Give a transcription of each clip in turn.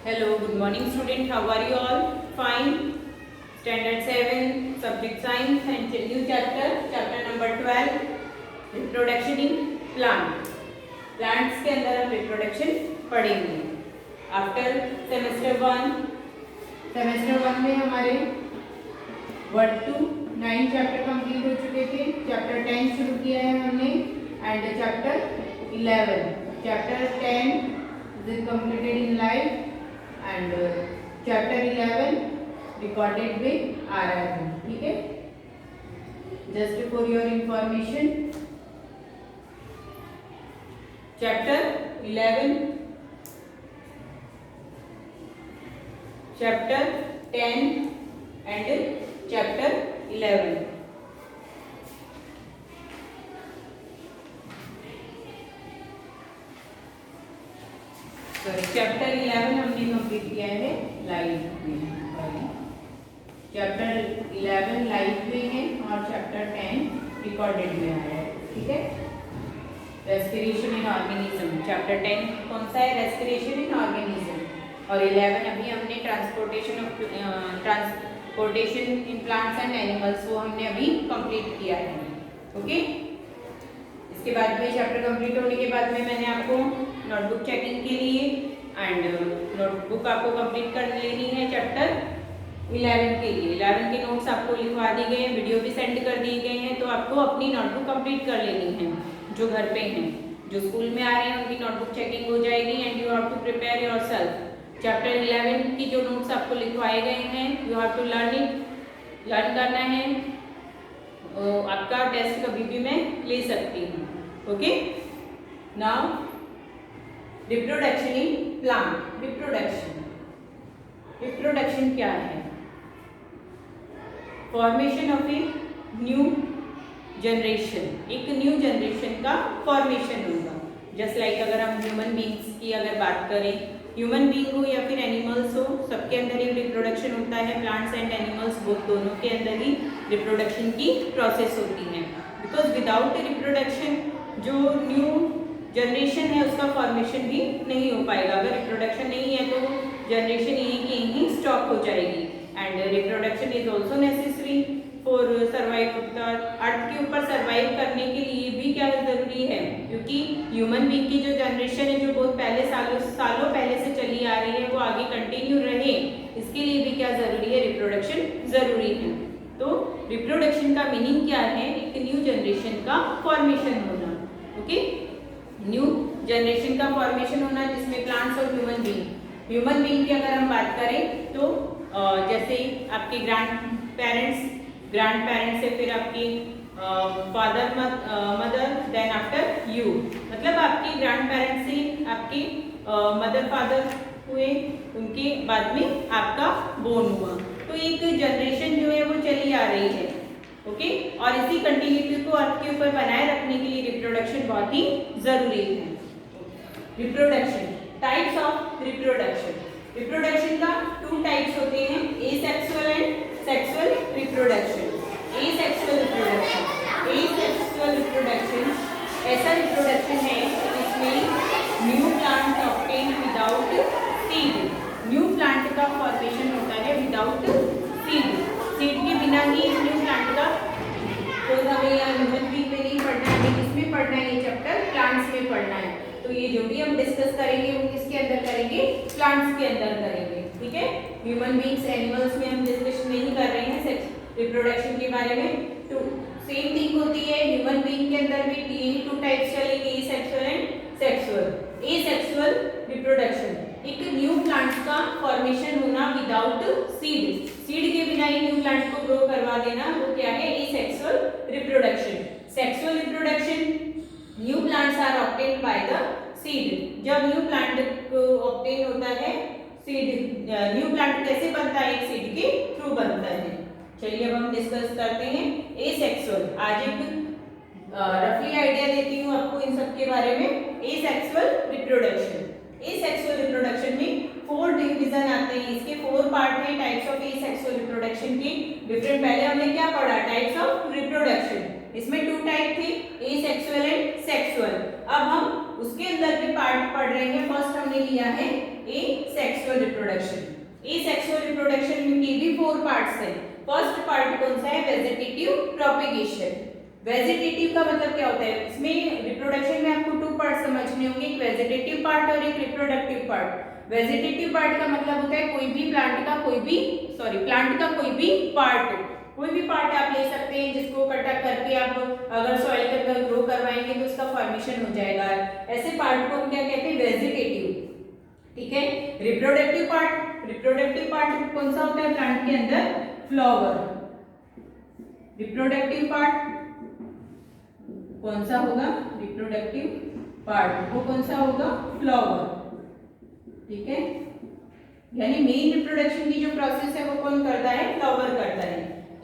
Hello, good morning student. How are you all? Fine. Standard 7, subject science and new chapter number 12, reproduction in plant. Plants के अंदर हम reproduction पढ़ेंगे. After semester 1 में हमारे 1 to 9 chapter complete हो चुके थे. चैप्टर 10 शुरू किया है हमने and chapter 11. Chapter 10 is completed in life and chapter 11 recorded with RRB. ठीक है, just for your information, chapter 11, chapter 10 and chapter 11. Chapter 11 हमने कंप्लीट किया है लाइफ में. चैप्टर 11 लाइफ में है और चैप्टर 10 रिकॉर्डेड में आया है. ठीक है, रेस्पिरेशन इन ऑर्गेनिज्म. चैप्टर 10 कौन सा है? Respiration in organism. और 11 अभी हमने transportation in plants and animals, वो हमने अभी कंप्लीट किया है. ओके, इसके बाद में चैप्टर कंप्लीट होने के बाद में मैंने आपको नोटबुक चेकिंग के लिए एंड नोटबुक आपको कंप्लीट कर लेनी है चैप्टर 11 के लिए. 11 के नोट्स आपको लिखवा दी गए हैं, वीडियो भी सेंड कर दिए गए हैं, तो आपको अपनी नोटबुक कंप्लीट कर लेनी है. जो घर पे हैं, जो स्कूल में आ रहे हैं, उनकी नोटबुक चेकिंग हो जाएगी and you have to prepare yourself. Chapter 11 की जो नोट्स आपको लिखवाए गए हैं, यू हैव टू लर्न करना है. आपका टेस्ट कभी भी मैं ले सकती हूँ. Okay, now reproduction in plant. Reproduction क्या है? Formation of a new generation. एक न्यू जनरेशन का फॉर्मेशन होगा. जस्ट लाइक अगर हम ह्यूमन बींग्स की अगर बात करें, ह्यूमन बींग हो या फिर एनिमल्स हो, सबके अंदर ही रिप्रोडक्शन होता है. प्लांट्स एंड एनिमल्स बोथ दोनों के अंदर ही रिप्रोडक्शन की प्रोसेस होती है. बिकॉज विदाउट रिप्रोडक्शन जो न्यू जनरेशन है उसका फॉर्मेशन भी नहीं हो पाएगा. अगर रिप्रोडक्शन नहीं है तो जनरेशन यहीं की यहीं स्टॉप हो जाएगी. And reproduction is also necessary for survive. Earth के ऊपर सर्वाइव करने के लिए भी क्या जरूरी है? क्योंकि ह्यूमन बींग की जो जनरेशन है, जो बहुत पहले सालों पहले से चली आ रही है, वो आगे कंटिन्यू रहे, इसके लिए भी क्या जरूरी है? रिप्रोडक्शन जरूरी है. तो रिप्रोडक्शन का मीनिंग क्या है? एक न्यू जनरेशन का फॉर्मेशन होना. ओके, न्यू जनरेशन का फॉर्मेशन होना जिसमें प्लांट्स और ह्यूमन बींग की अगर हम बात करें तो जैसे आपके ग्रैंड पेरेंट्स से फिर आपकी father mother then after you. मतलब आपके ग्रैंड पेरेंट्स से आपके मदर फादर हुए, उनके बाद में आपका बोर्न हुआ. तो एक जनरेशन जो है वो चली आ रही है. ओके, और इसी कंटिन्यूटी को अर्थ के ऊपर बनाए रखने के लिए रिप्रोडक्शन बहुत ही जरूरी है. Reproduction, types of reproduction. Reproduction का 2 टाइप्स होते हैं, asexual and sexual reproduction. Asexual reproduction ऐसा रिप्रोडक्शन है जिसमें new plant obtain without seed. New plant का फॉर्मेशन होता है विदाउट सीड. सीड के बिना ही न्यू प्लांट का कोई हमें या ह्यूमन बींग में नहीं पढ़ना है, हमें किसमें पढ़ना है? ये चैप्टर प्लांट्स में पढ़ना है. तो ये जो भी हम डिस्कस करेंगे वो किसके अंदर करेंगे? प्लांट्स के अंदर करेंगे. ठीक है, ह्यूमन बींग्स एनिमल्स में हम डिस्कशन नहीं कर रहे हैं रिप्रोडक्शन के बारे में. तो सेम थिंग होती है ह्यूमन बींग के अंदर भी. यही 2 टाइप्स चलेंगे, asexual and sexual. Asexual reproduction, एक न्यू प्लांट का फॉर्मेशन होना विदाउट सीड. सीड के बिना ही न्यू प्लांट को ग्रो करवा देना, वो क्या है? Asexual reproduction. Sexual reproduction, new plants are obtained by the seed. जब न्यू प्लांट को ऑब्टेन होता है सीड, न्यू प्लांट कैसे बनता है? एक सीड के थ्रू बनता है. चलिए अब हम डिस्कस करते हैं एसेक्सुअल. आज एक रफली आइडिया देती हूँ आपको इन सब के बारे में. Asexual reproduction. एसेक्सुअल रिप्रोडक्शन में 4 डिवीजन आते हैं. इसके 4 पार्ट हैं टाइप्स ऑफ एसेक्सुअल रिप्रोडक्शन की. डिफरेंट पहले हमने क्या पढ़ा? Types of reproduction. इसमें 2 टाइप थे, एसेक्सुअल एंड सेक्सुअल. अब हम उसके अंदर भी पार्ट पढ़ रहे हैं. फर्स्ट हमने लिया है asexual sexual reproduction. Sexual reproduction की भी 4 पार्ट्स हैं। फर्स्ट पार्ट कौन सा है? Vegetative propagation. वेजिटेटिव का मतलब क्या होता है? इसमें रिप्रोडक्शन में आपको 2 पार्ट समझने होंगे, एक वेजिटेटिव पार्ट और एक रिप्रोडक्टिव पार्ट। वेजिटेटिव पार्ट का मतलब होता है कोई भी प्लांट का कोई भी पार्ट आप ले सकते हैं, जिसको कटा करके आप अगर सॉइल के अंदर ग्रो करवाएंगे तो उसका फॉर्मेशन हो जाएगा। ऐसे पार्ट को हम क्या कहते हैं? वेजिटेटिव। ठीक है। रिप्रोडक्टिव पार्ट कौन सा होता है प्लांट के अंदर? फ्लावर। रिप्रोडक्टिव पार्ट कौन सा होगा? रिप्रोडक्टिव पार्ट वो कौन सा होगा? फ्लावर। ठीक है। यानी मेन रिप्रोडक्शन की जो प्रोसेस है वो कौन करता है? फ्लावर करता है।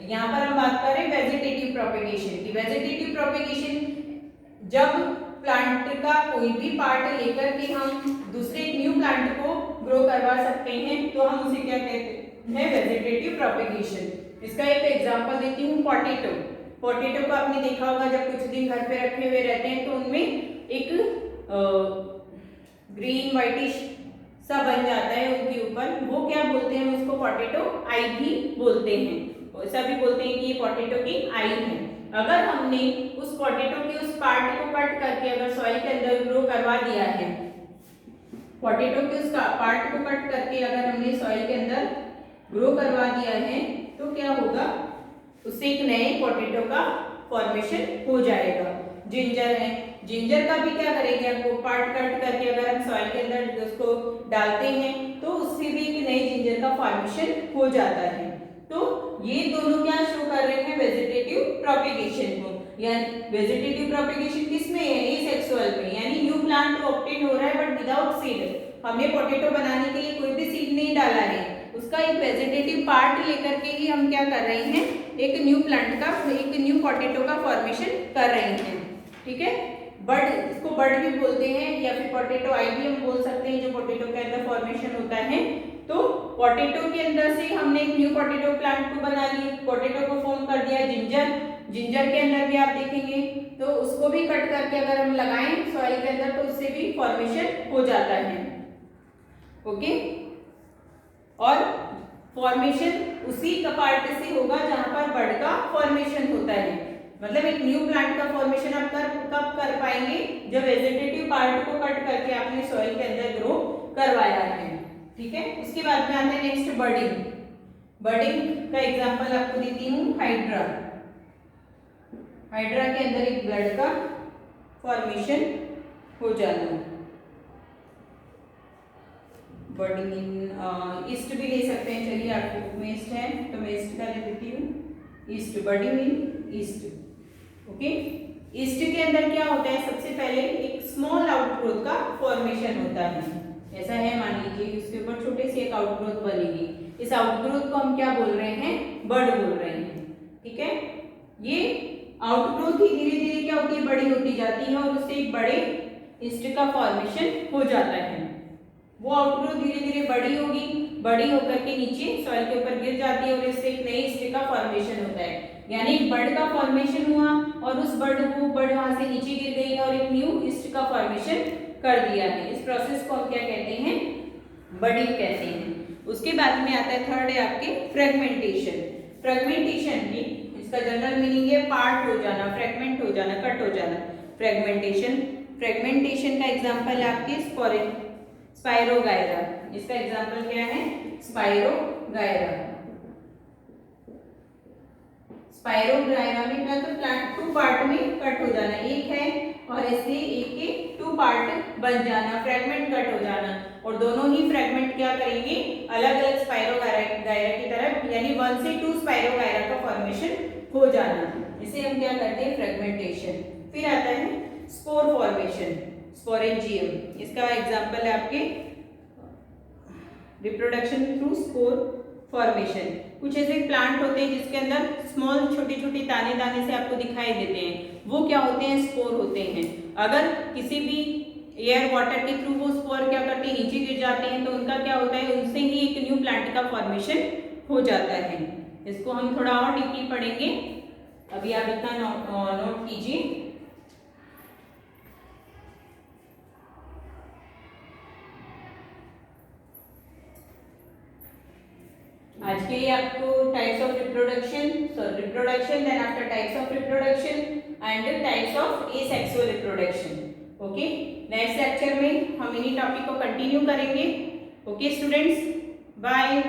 यहाँ पर हम बात कर रहे हैं वेजिटेटिव प्रोपेगेशन की। वेजिटेटिव प्रोपेगेशन जब प्लांट का कोई भी पार्ट लेकर के हम दूसरे न्यू प्लांट को ग्रो करवा सकते हैं तो हम उसे क्या कहते हैं? Vegetative propagation. इसका एक एग्जांपल देती हूँ, पोटैटो। पोटैटो को आपने देखा होगा, जब कुछ दिन घर पे रखे हुए रहते हैं तो उनमें एक ग्रीन व्हाइटिश सा बन जाता है उनके ऊपर, वो क्या बोलते हैं? उसको पोटैटो आई भी बोलते हैं। सभी बोलते हैं कि ये पोटैटो की आई है। अगर हमने उस पोटैटो के उस पार्ट को कट करके अगर सॉइल के अंदर ग्रो करवा दिया है, पोटैटो के उस पार्ट को कट करके अगर हमने सॉइल के अंदर ग्रो करवा दिया है तो क्या होगा? उससे एक नए पोटैटो का फॉर्मेशन हो जाएगा। जिंजर है, जिंजर का भी क्या करेंगे? आपको पार्ट कट करके अगर हम सॉइल के अंदर उसको डालते हैं तो उससे भी एक नए जिंजर का फॉर्मेशन हो जाता है। तो ये दोनों क्या शो कर रहे हैं? वेजिटेटिव प्रोपेगेशन को। यानी वेजिटेटिव प्रोपेगेशन किसमें है? एसेक्सुअल में, यानी न्यू प्लांट ऑब्टेन हो रहा है बट विदाउट सीड। हमने पोटैटो बनाने के लिए कोई भी सीड नहीं डाला है, उसका एक वेजिटेटिव पार्ट लेकर के ही हम क्या कर रहे हैं? एक न्यू प्लांट का, एक न्यू पोटैटो का फॉर्मेशन कर रहे हैं। ठीक है। बड, इसको बड भी बोलते हैं या फिर पोटैटो आई भी हम बोल सकते हैं, जो पोटैटो के अंदर फॉर्मेशन होता है। तो पोटैटो के अंदर से हमने एक न्यू पोटैटो प्लांट को बना लिया, पोटैटो को फॉर्म कर दिया। जिंजर के अंदर भी आप देखेंगे तो उसको भी कट करके अगर हम लगाएं सॉइल के अंदर तो उससे भी फॉर्मेशन हो जाता है। ओके। और फॉर्मेशन उसी का पार्ट से होगा जहां पर बड का फॉर्मेशन होता है। मतलब एक न्यू प्लांट का फॉर्मेशन आप कब कर पाएंगे? जब वेजिटेटिव पार्ट को कट करके आपने सॉइल के अंदर ग्रो करवाया है। ठीक है। उसके बाद में आते हैं नेक्स्ट बर्डिंग। बर्डिंग का एग्जांपल आपको देती हूँ, हाइड्रा। हाइड्रा के अंदर एक ब्लड का फॉर्मेशन हो जाना। बर्डिंग इन ईस्ट भी ले सकते हैं। चलिए, आपके बुक में ईस्ट है तो मैं ईस्ट का ले देती हूँ, ईस्ट। बर्डिंग इन ईस्ट। ओके। ईस्ट के अंदर क्या होता है? सबसे पहले एक स्मॉल आउटग्रोथ का फॉर्मेशन होता है। ऐसा है, मान लीजिए उसके ऊपर छोटे से एक आउटग्रोथ बनेगी। इस आउटग्रोथ को हम क्या बोल रहे हैं? बड बोल रहे हैं। ठीक है। ये आउटग्रोथ ही धीरे धीरे क्या होती है? बड़ी होती जाती है और उससे एक बड़े ईस्ट का फॉर्मेशन हो जाता है। वो आउटग्रोथ धीरे धीरे बड़ी होगी, बड़ी होकर के नीचे सॉइल के ऊपर गिर जाती है और इससे एक नई ईस्ट का फॉर्मेशन होता है। यानी एक बड का फॉर्मेशन हुआ और उस बड वहां से नीचे गिर गई और एक न्यू ईस्ट का फॉर्मेशन कर दिया है। इस प्रोसेस को हम क्या कहते हैं? बडिंग कहते हैं। उसके बाद में आता है थर्ड है आपके फ्रेगमेंटेशन। फ्रेगमेंटेशन भी इसका जनरल मीनिंग है पार्ट हो जाना, फ्रेगमेंट हो जाना, कट हो जाना। फ्रेगमेंटेशन का एग्जांपल है आपके स्पाइरोगायरा। इसका एग्जांपल क्या है? स्पाइरोगायरा। स्पाइरोगायरा में क्या? तो प्लांट 2 पार्ट में कट हो जाना, एक है और इससे एक के 2 पार्ट बन जाना, फ्रेगमेंट कट हो जाना। और दोनों ही फ्रेगमेंट क्या करेंगे? अलग अलग स्पाइरोगायरा की तरफ, यानी 1 से 2 स्पाइरोगायरा का फॉर्मेशन हो जाना। इसे हम क्या करते हैं? फ्रेगमेंटेशन। फिर आता है स्पोर फॉर्मेशन, स्पोरेंजियम। इसका एग्जांपल है आपके रिप्रोडक्शन थ्रू स्पोर फॉर्मेशन। कुछ ऐसे प्लांट होते हैं जिसके अंदर स्मॉल छोटे छोटे दाने दाने से आपको दिखाई देते हैं, वो क्या होते हैं? स्पोर होते हैं। अगर किसी भी एयर वाटर के थ्रू वो स्पोर क्या करते हैं? नीचे गिर जाते हैं तो उनका क्या होता है? उनसे ही एक न्यू प्लांट का फॉर्मेशन हो जाता है। इसको हम थोड़ा और डीपली पढ़ेंगे, अभी आप इतना नोट कीजिए। आज के लिए आपको types of reproduction, reproduction, then after types of reproduction and types of asexual reproduction. Okay, next lecture में हम इन्हीं टॉपिक को कंटिन्यू करेंगे। Okay students, bye.